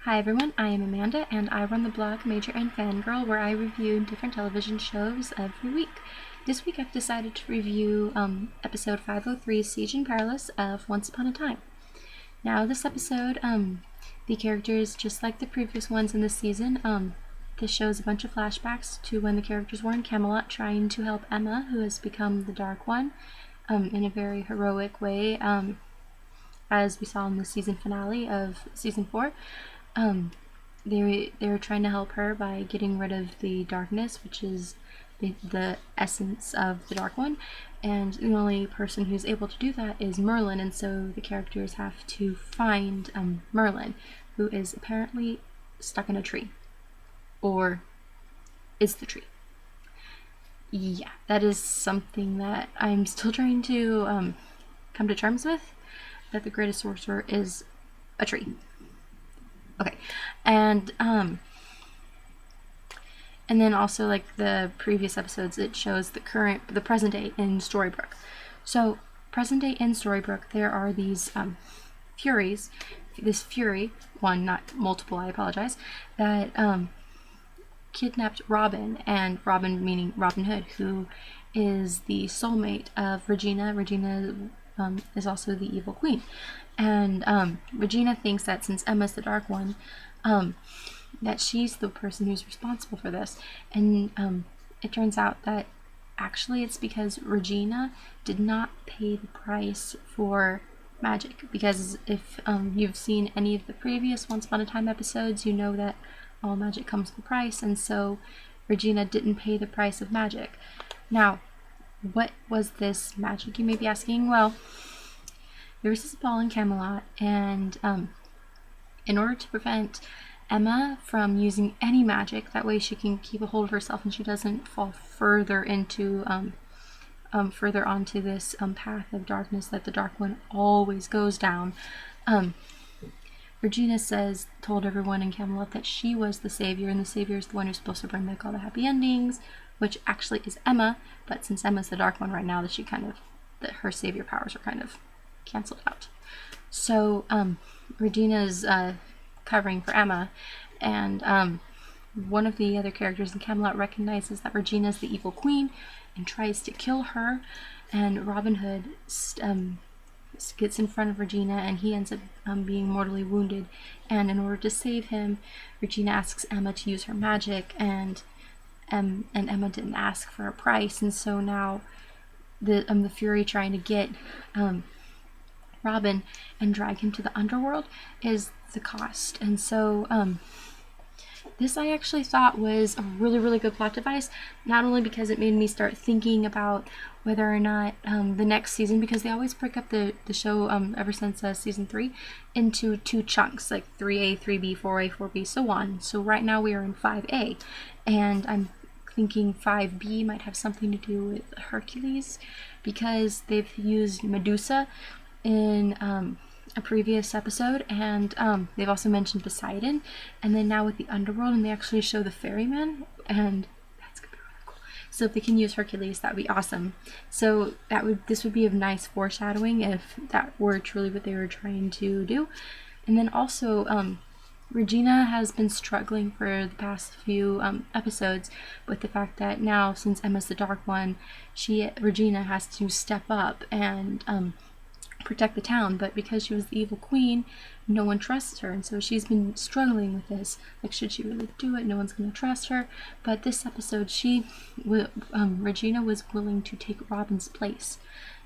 Hi everyone, I am Amanda and I run the blog Major and Fangirl where I review different television shows every week. This week I've decided to review episode 503, Siege and Perilous of Once Upon a Time. Now this episode, the characters, just like the previous ones in this season, this shows a bunch of flashbacks to when the characters were in Camelot trying to help Emma, who has become the Dark One, in a very heroic way, as we saw in the season finale of season 4. They were trying to help her by getting rid of the darkness, which is the essence of the Dark One, and the only person who's able to do that is Merlin, and so the characters have to find Merlin, who is apparently stuck in a tree. Or is the tree. Yeah, that is something that I'm still trying to come to terms with, that the greatest sorcerer is a tree. Okay, and then also, like the previous episodes, it shows the present day in Storybrooke. So present day in Storybrooke, there are these Furies, this Fury, one, not multiple, I apologize, that kidnapped Robin, and Robin meaning Robin Hood, who is the soulmate of Regina. Regina is also the evil queen. And Regina thinks that since Emma's the Dark One, that she's the person who's responsible for this. And it turns out that actually it's because Regina did not pay the price for magic. Because if you've seen any of the previous Once Upon a Time episodes, you know that all magic comes with a price. And so Regina didn't pay the price of magic. Now, what was this magic, you may be asking? Well, there was this ball in Camelot, and in order to prevent Emma from using any magic, that way she can keep a hold of herself and she doesn't fall further into further onto this path of darkness that the Dark One always goes down. Regina told everyone in Camelot that she was the savior, and the savior is the one who's supposed to bring back all the happy endings, which actually is Emma. But since Emma's the Dark One right now, that her savior powers are kind of canceled out. So Regina's covering for Emma, and one of the other characters in Camelot recognizes that Regina's the evil queen and tries to kill her, and Robin Hood gets in front of Regina, and he ends up being mortally wounded, and in order to save him, Regina asks Emma to use her magic, and Emma didn't ask for a price, and so now the Fury trying to get Robin and drag him to the underworld is the cost. And so this I actually thought was a really, really good plot device, not only because it made me start thinking about whether or not the next season, because they always break up the show ever since season 3 into 2 chunks, like 3A, 3B, 4A, 4B, so on. So right now we are in 5A, and I'm thinking 5B might have something to do with Hercules, because they've used Medusa in a previous episode, and they've also mentioned Poseidon, and then now with the underworld, and they actually show the ferryman, and that's gonna be really cool. So if they can use Hercules, that would be awesome. So this would be a nice foreshadowing if that were truly what they were trying to do. And then also Regina has been struggling for the past few episodes with the fact that now, since Emma's the Dark One, Regina has to step up and protect the town, but because she was the evil queen, no one trusts her, and so she's been struggling with this, like, should she really do it? No one's going to trust her. But this episode, Regina was willing to take Robin's place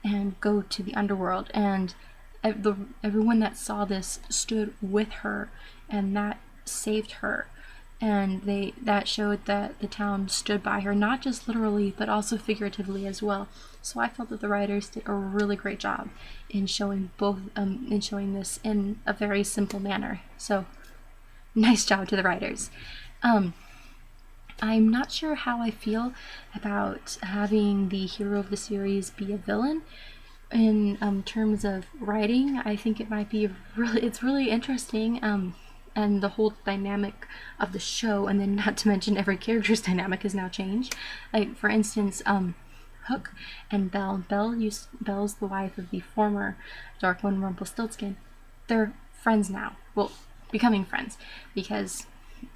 and go to the underworld, and everyone that saw this stood with her, and that saved her, and that showed that the town stood by her, not just literally but also figuratively as well. So I felt that the writers did a really great job in showing this in a very simple manner. So nice job to the writers. I'm not sure how I feel about having the hero of the series be a villain. In terms of writing, I think it might be it's really interesting, and the whole dynamic of the show, and then not to mention every character's dynamic has now changed. Like, for instance, Hook and Belle. Belle's the wife of the former Dark One, Rumpelstiltskin. They're friends now. Well, becoming friends, because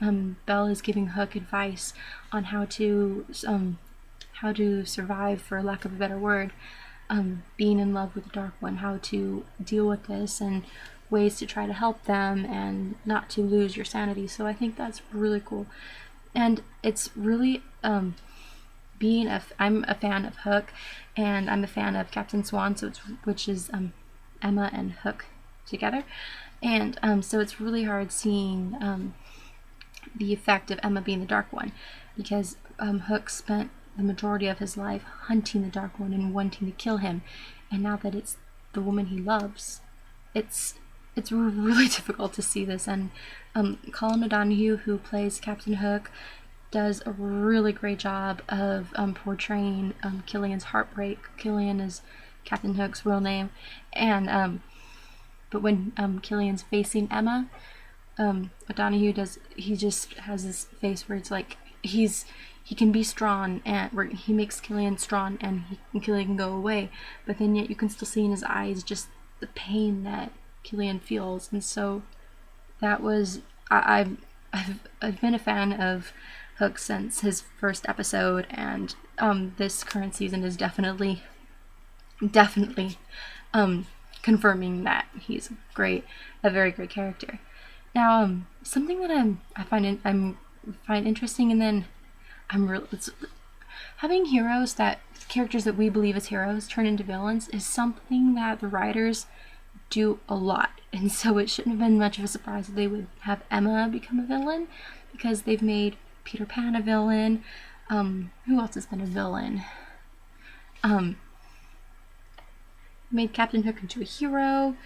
Belle is giving Hook advice on how to survive, for lack of a better word, being in love with the Dark One, how to deal with this, and ways to try to help them and not to lose your sanity. So I think that's really cool, and it's really I'm a fan of Hook, and I'm a fan of Captain Swan, which is Emma and Hook together, and so it's really hard seeing the effect of Emma being the Dark One, because Hook spent the majority of his life hunting the Dark One and wanting to kill him, and now that it's the woman he loves, it's really difficult to see this. And Colin O'Donoghue, who plays Captain Hook, does a really great job of portraying Killian's heartbreak. Killian is Captain Hook's real name, and but when Killian's facing Emma, O'Donoghue he just has this face where it's like he can be strong, and where he makes Killian strong and Killian can go away, but then yet you can still see in his eyes just the pain that Killian feels. And so that was I've been a fan of Hook since his first episode, and this current season is definitely confirming that he's a very great character. Now, something that I find interesting, and then having characters that we believe as heroes turn into villains is something that the writers do a lot, and so it shouldn't have been much of a surprise that they would have Emma become a villain, because they've made Peter Pan a villain. Who else has been a villain? Made Captain Hook into a hero.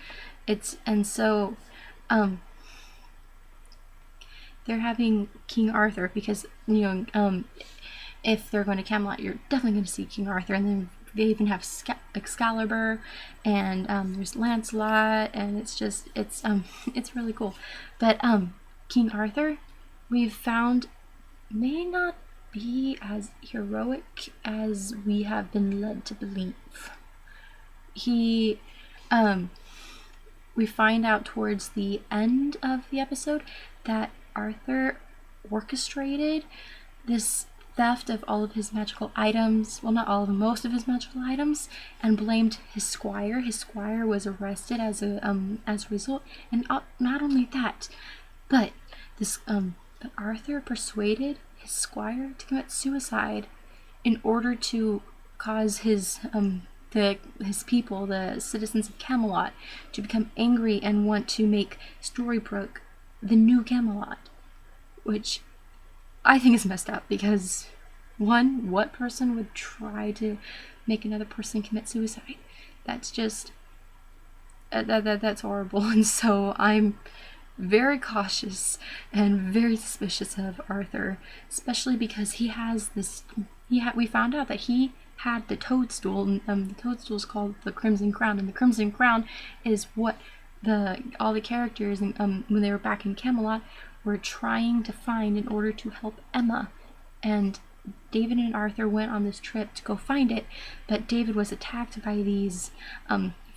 They're having King Arthur, because if they're going to Camelot, you're definitely going to see King Arthur, and then they even have Excalibur, and there's Lancelot, and it's really cool. But King Arthur, we've found, may not be as heroic as we have been led to believe. We find out towards the end of the episode that Arthur orchestrated this theft of all of his magical items, well, not all of them, most of his magical items, and blamed his squire. His squire was arrested as a result, and not only that, but Arthur persuaded his squire to commit suicide in order to cause his people, the citizens of Camelot, to become angry and want to make Storybrooke the new Camelot, which I think is messed up, because one, what person would try to make another person commit suicide? That's just that's horrible. And so I'm very cautious and very suspicious of Arthur, especially because he has this. We found out that he had the toadstool. The toadstool is called the Crimson Crown, and the Crimson Crown is what all the characters when they were back in Camelot were trying to find in order to help Emma. And David and Arthur went on this trip to go find it, but David was attacked by these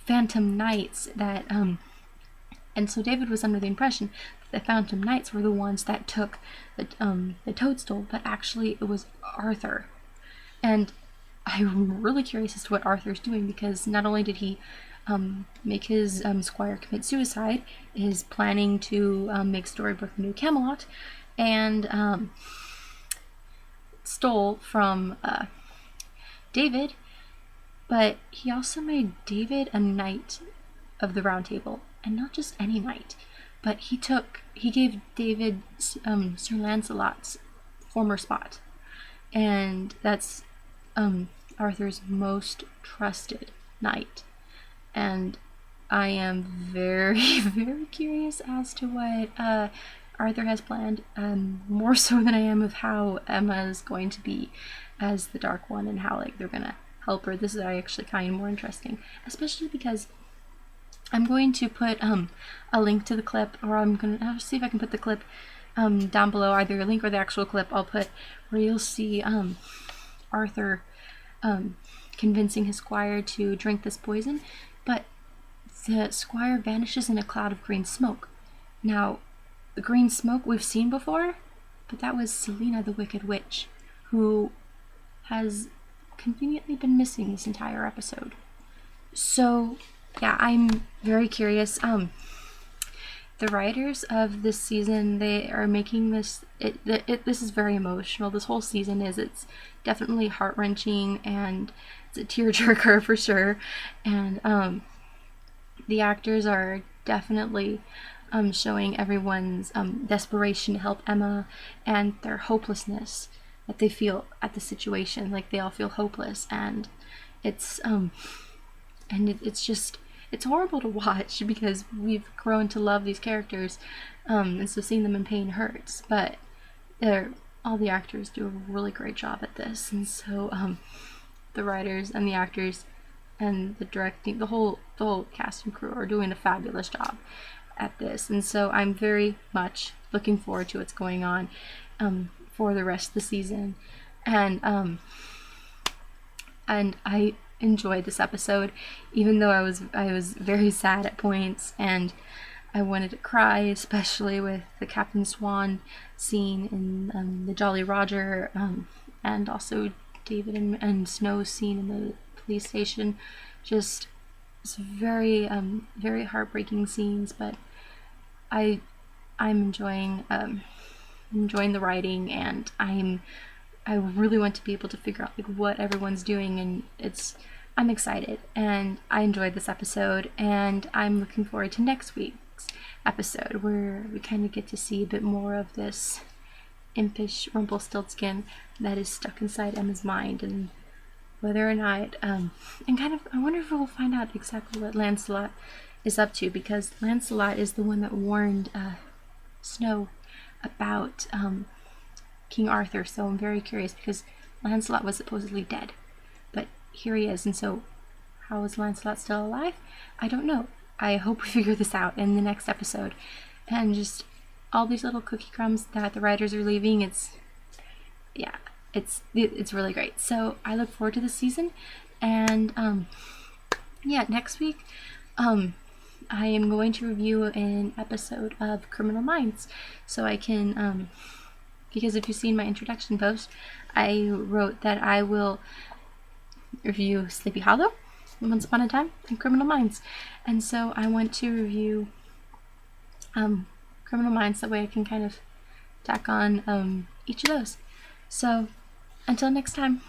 phantom knights that and so David was under the impression that the phantom knights were the ones that took the toadstool, but actually it was Arthur. And I'm really curious as to what Arthur's doing, because not only did he make his squire commit suicide, is planning to make Storybrooke the new Camelot, and stole from David, but he also made David a knight of the Round Table, and not just any knight, but he gave David Sir Lancelot's former spot, and that's Arthur's most trusted knight. And I am very, very curious as to what Arthur has planned, more so than I am of how Emma is going to be as the Dark One, and how they're gonna help her. This is actually kind of more interesting, especially because I'm going to put a link to the clip, or I'm gonna see if I can put the clip down below, either a link or the actual clip I'll put, where you'll see Arthur convincing his squire to drink this poison, but the squire vanishes in a cloud of green smoke. Now, the green smoke we've seen before, but that was Selena the Wicked Witch, who has conveniently been missing this entire episode. So yeah, I'm very curious. The writers of this season, they are making this, this is very emotional. This whole season is, it's definitely heart-wrenching, and it's a tearjerker for sure. And the actors are definitely showing everyone's desperation to help Emma, and their hopelessness that they feel at the situation. Like, they all feel hopeless, and it's it's just, it's horrible to watch because we've grown to love these characters, and so seeing them in pain hurts. But all the actors do a really great job at this, and so the writers and the actors and the directing, the whole cast and crew are doing a fabulous job at this. And so I'm very much looking forward to what's going on for the rest of the season. And I enjoyed this episode, even though I was very sad at points, and I wanted to cry, especially with the Captain Swan scene in the Jolly Roger, and also David and Snow's scene in the police station. Just, it's very very heartbreaking scenes, but I'm enjoying the writing, and I really want to be able to figure out like what everyone's doing, and I'm excited, and I enjoyed this episode, and I'm looking forward to next week's episode, where we kind of get to see a bit more of this impish Rumpelstiltskin that is stuck inside Emma's mind, and whether or not and kind of, I wonder if we'll find out exactly what Lancelot is up to, because Lancelot is the one that warned Snow about King Arthur. So I'm very curious, because Lancelot was supposedly dead, but here he is, and so how is Lancelot still alive? I don't know. I hope we figure this out in the next episode. And just all these little cookie crumbs that the writers are leaving, it's really great. So I look forward to this season, and yeah, next week I am going to review an episode of Criminal Minds, so I can because if you've seen my introduction post, I wrote that I will review Sleepy Hollow, Once Upon a Time, and Criminal Minds, and so I want to review Criminal Minds, that way I can kind of tack on each of those. So until next time.